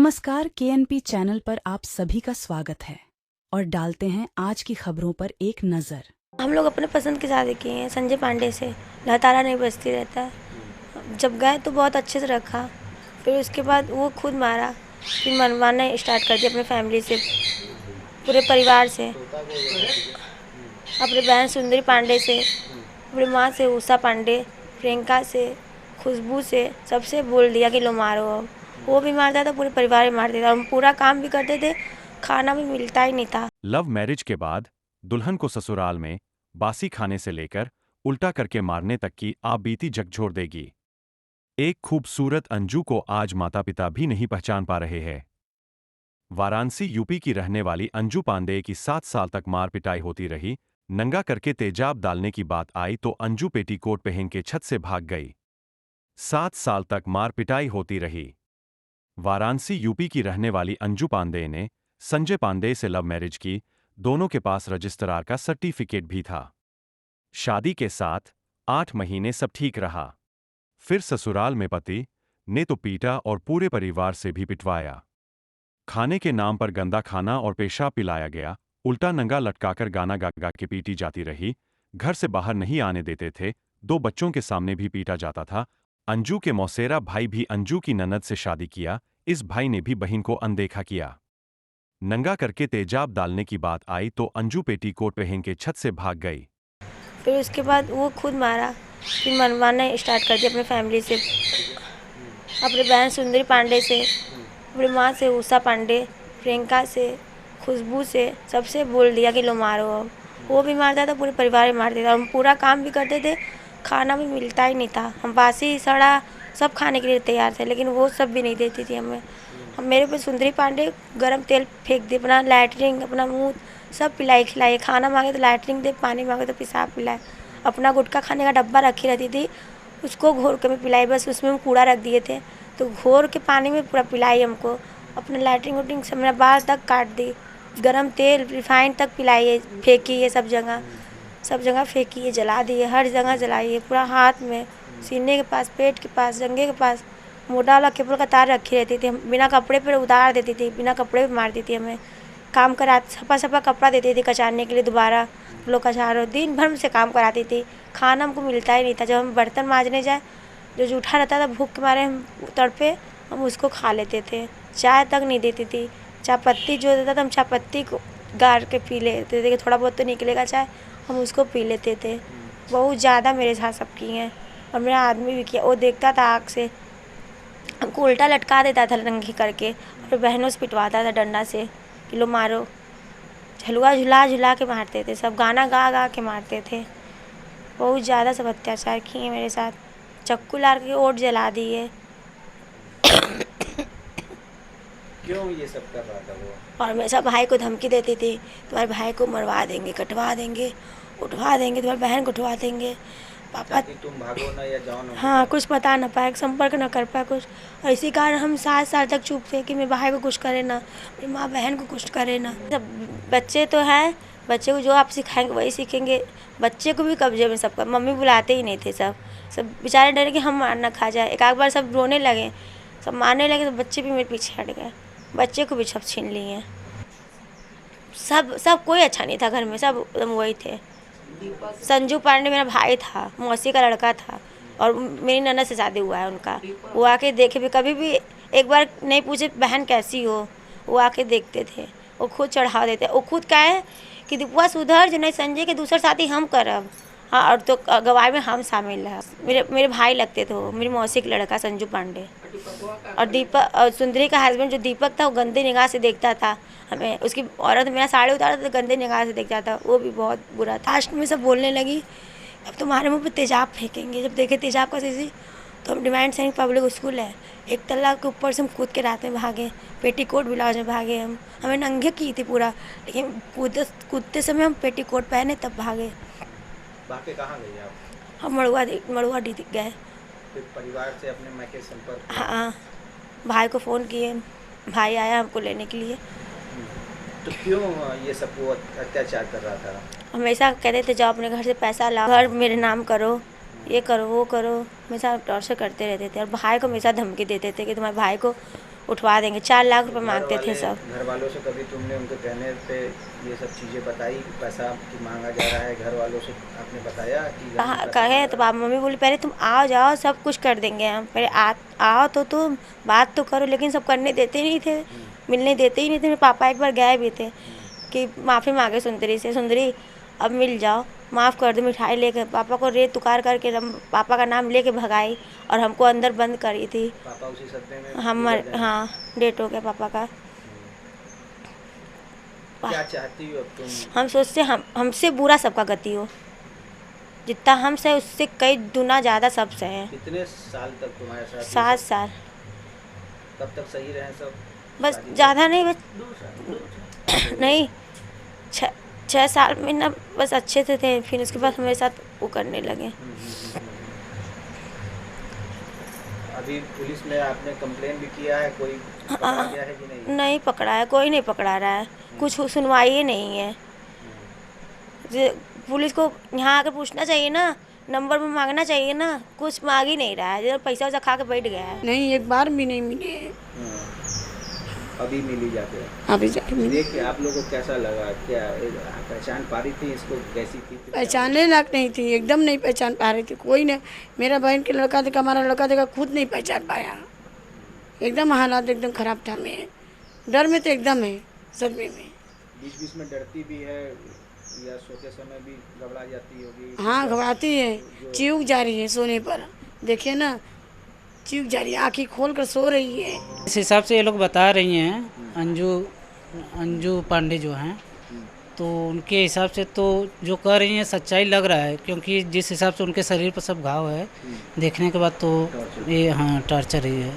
नमस्कार, KNP channel पर आप सभी का स्वागत है और डालते हैं आज की खबरों पर एक नज़र। हम लोग अपने पसंद की शादी किए हैं संजय पांडे से। लतारा नहीं बजती रहता है। जब गए तो बहुत अच्छे से रखा, फिर उसके बाद वो खुद मारा, फिर मनवाना स्टार्ट कर दिया अपने फैमिली से, पूरे परिवार से, अपने बहन सुंदरी पांडे से, अपनी माँ से उषा पांडे, प्रियंका से, खुशबू से, सबसे बोल दिया कि लो मारो। अब वो भी मारता था, पूरे परिवार भी मारते थे। हम पूरा काम भी करते थे, खाना भी मिलता ही नहीं था। लव मैरिज के बाद दुल्हन को ससुराल में बासी खाने से लेकर उल्टा करके मारने तक की आप बीती झकझोर देगी। एक खूबसूरत अंजू को आज माता पिता भी नहीं पहचान पा रहे हैं। वाराणसी यूपी की रहने वाली अंजू पांडे की 7 साल तक मार पिटाई होती रही। नंगा करके तेजाब डालने की बात आई तो अंजू पेटीकोट पहन के छत से भाग गई। 7 साल तक मार पिटाई होती रही। वाराणसी यूपी की रहने वाली अंजू पांडे ने संजय पांडे से लव मैरिज की। दोनों के पास रजिस्ट्रार का सर्टिफिकेट भी था। शादी के साथ 8 महीने सब ठीक रहा। फिर ससुराल में पति ने तो पीटा और पूरे परिवार से भी पिटवाया। खाने के नाम पर गंदा खाना और पेशाब पिलाया गया। उल्टा नंगा लटकाकर गाना गा गा के पीटी जाती रही। घर से बाहर नहीं आने देते थे। 2 बच्चों के सामने भी पीटा जाता था। अंजू के मौसेरा भाई भी अंजू की ननद से शादी किया। इस भाई ने भी बहन को अनदेखा किया। नंगा करके तेजाब डालने की बात आई तो अंजू पेटीकोट पहन के छत से भाग गई। फिर उसके बाद वो खुद मारा, फिर मनवाना स्टार्ट कर दिया अपने फैमिली से, अपने बहन सुंदरी पांडे से, अपनी माँ से उषा पांडे, प्रियंका से, खुशबू से, सबसे बोल दिया कि लो मारो। अब वो भी मारता था, पूरे परिवार भी मारते थे। हम पूरा काम भी करते थे, खाना भी मिलता ही नहीं था। हम बासी सड़ा सब खाने के लिए तैयार थे, लेकिन वो सब भी नहीं देती थी हमें। हम मेरे पे सुंदरी पांडे गरम तेल फेंक दे, अपना लैटरिन, अपना मुँह सब पिलाई खिलाई। खाना मांगे तो लैटरिन दे, पानी मांगे तो पेशाब पिलाए। अपना गुटखा खाने का डब्बा रखी रहती थी, उसको घोर के मैं पिलाई। बस उसमें हम कूड़ा रख दिए थे तो घोर के पानी में पूरा पिलाई हमको। अपने लैटरिन वैटरिन से मेरा बाल तक काट दी, गरम तेल रिफाइंड तक पिलाई है, फेंकी है सब जगह फेंकी है, जला दिए, हर जगह जलाई है। पूरा हाथ में, सीने के पास, पेट के पास, जंघे के पास मोटा वाला केबल का तार रखी रहती थी। बिना कपड़े पर उतार देती थी, बिना कपड़े पर मारती थी हमें। काम करा, सपा सपा कपड़ा देती थी कचारने के लिए, दोबारा लोग कचारो। दिन भर से काम कराती थी, खाना हमको मिलता ही नहीं था। जब हम बर्तन मांजने जाए, जो जूठा रहता था, भूख के मारे हम तड़पे, हम उसको खा लेते थे। चाय तक नहीं देती थी। चाय पत्ती जो देता था, हम चाय पत्ती को गार के पी लेते थे कि थोड़ा बहुत तो निकलेगा चाय, हम उसको पी लेते थे। बहुत ज़्यादा मेरे साथ सब किए हैं, और मेरा आदमी भी किया। वो देखता था आँख से, हमको उल्टा लटका देता था नंगी करके, और बहनों से पिटवाता था डंडा से कि लो मारो। झलुआ झुला झुला के मारते थे, सब गाना गा गा के मारते थे। बहुत ज़्यादा सब अत्याचार किए मेरे साथ। चक्कू लार के ओट जला दिए। क्यों ये सब कर रहा था वो? और हमेशा भाई को धमकी देती थी, तुम्हारे भाई को मरवा देंगे, कटवा देंगे, उठवा देंगे, तुम्हारी बहन को उठवा देंगे। पापा ताकि तुम भागो ना या जाओ ना। हाँ, कुछ बता ना पाए, संपर्क ना कर पाए कुछ। और इसी कारण हम 7 साल तक चुप थे कि मेरे भाई को कुछ करे ना, मेरी माँ बहन को कुछ करे ना। सब बच्चे तो हैं, बच्चे को जो आप सिखाएंगे वही सीखेंगे। बच्चे को भी कब्जे में सबका, मम्मी बुलाते ही नहीं थे। सब बेचारे डरे कि हम मार ना खा जाए। एक आध बार सब रोने लगे, सब मारने लगे, तो बच्चे भी मेरे पीछे हट गए। बच्चे को भी सब छीन लिए हैं। सब कोई अच्छा नहीं था घर में, सब एकदम वही थे। संजू पांडे मेरा भाई था, मौसी का लड़का था, और मेरी ननद से शादी हुआ है उनका। वो आके देखे भी, कभी भी एक बार नहीं पूछे बहन कैसी हो, वो आके देखते थे। वो खुद चढ़ा देते, वो खुद क्या है कि दीपुआ सुधर जो नहीं, संजय के दूसरा शादी हम करब। हाँ, और तो गवाह में हम शामिल है। मेरे भाई लगते थे वो, मेरी मौसी का लड़का संजू पांडे। और दीपक, और सुंदरी का हस्बैंड जो दीपक था, वो गंदे निगाह से देखता था हमें। उसकी औरत मेरा साड़ी उतारा था तो गंदे निगाह से देखता था, वो भी बहुत बुरा था। लास्ट में सब बोलने लगी, अब तुम्हारे मुंह पे तेजाब फेंकेंगे। जब देखे तेजाब का सीसी, तो हम डिमांड सैनिक पब्लिक स्कूल है, 1 तल्ला के ऊपर से हम कूद के रात में भागे, पेटीकोट ब्लाउज में भागे। हम हमें नंगे की थी पूरा, लेकिन कूदते समय हम पेटीकोट पहने तब भागे। भागे कहाँ गए आप? हम मड़ुआ डी गए। फिर परिवार से अपने मायके संपर्क किया? हाँ, भाई को फ़ोन किए, भाई आया हमको लेने के लिए। तो क्यों ये सब वो अत्याचार कर रहा था? हमेशा कहते थे जाओ अपने घर से पैसा लाओ, घर मेरे नाम करो, ये करो वो करो, हमेशा टॉर्चर करते रहते थे। और भाई को हमेशा धमकी देते थे कि तुम्हारे भाई को उठवा देंगे। 4 लाख रुपए मांगते थे सब। घर वालों से कभी तुमने उनके कहने पे ये सब चीज़ें बताई, पैसा कि मांगा जा रहा है, घर वालों से आपने बताया कि घर में पैसा कहे मांगा तो जा रहा मम्मी बोली पहले तुम आओ जाओ सब कुछ कर देंगे हम, पहले आओ तो तुम बात तो करो, लेकिन सब करने देते ही नहीं थे, मिलने देते ही नहीं थे। मेरे पापा एक बार गए भी थे कि माफ़ी मांगे सुंदरी से, सुंदरी अब मिल जाओ, माफ़ कर दो। मिठाई लेकर पापा को रेत उतार करके पापा का नाम लेके भगाई और हमको अंदर बंद करी थी। है? पापा उसी सदमे में हम गुजर गए। हाँ डेट हो गया पापा का। क्या चाहती हो अब तुम? हम सोचते हमसे बुरा सबका गति हो, जितना हमसे उससे कई गुना ज़्यादा सबसे है। कितने साल तक तुम्हारे साथ ये 7 सब- साल कब तक सही रहे सब? बस, शादी ज़्यादा नहीं, बस 2 साल नहीं 6 साल में ना बस अच्छे से थे, फिर उसके बाद हमारे साथ वो करने लगे। अभी पुलिस में आपने कंप्लेन भी किया है, कोई पकड़ा गया है कि नहीं? नहीं पकड़ा है, कोई नहीं पकड़ा रहा है, कुछ सुनवाई ही नहीं है। पुलिस को यहाँ आकर पूछना चाहिए ना, नंबर में मांगना चाहिए ना, कुछ मांग ही नहीं रहा है, जो पैसा वैसा खा के बैठ गया है। नहीं, एक बार भी नहीं मिले। अभी मिली जाते हैं। अभी जाके मिले। देख के आप लोगों को कैसा लगा? क्या पहचान पा रही थी इसको? कैसी थी? पहचानने लायक नहीं थी, एकदम नहीं पहचान पा रही थी कोई ने। मेरा बहन के लड़का देखा, हमारा लड़का देखा, खुद नहीं पहचान पाया। एकदम हालात एकदम खराब था। मैं डर में तो एकदम है, सदमे में। बीच बीच में डरती भी है या सोते समय भी घबरा जाती होगी? हाँ, घबराती है, चीख जा रही है सोने पर, देखिए ना, चीख जा रही है, आँखें खोल कर सो रही है। इस हिसाब से ये लोग बता रही हैं, अंजू पांडे जो हैं, तो उनके हिसाब से तो जो कह रही हैं सच्चाई लग रहा है, क्योंकि जिस हिसाब से उनके शरीर पर सब घाव है, देखने के बाद तो ये हाँ टॉर्चर ही है।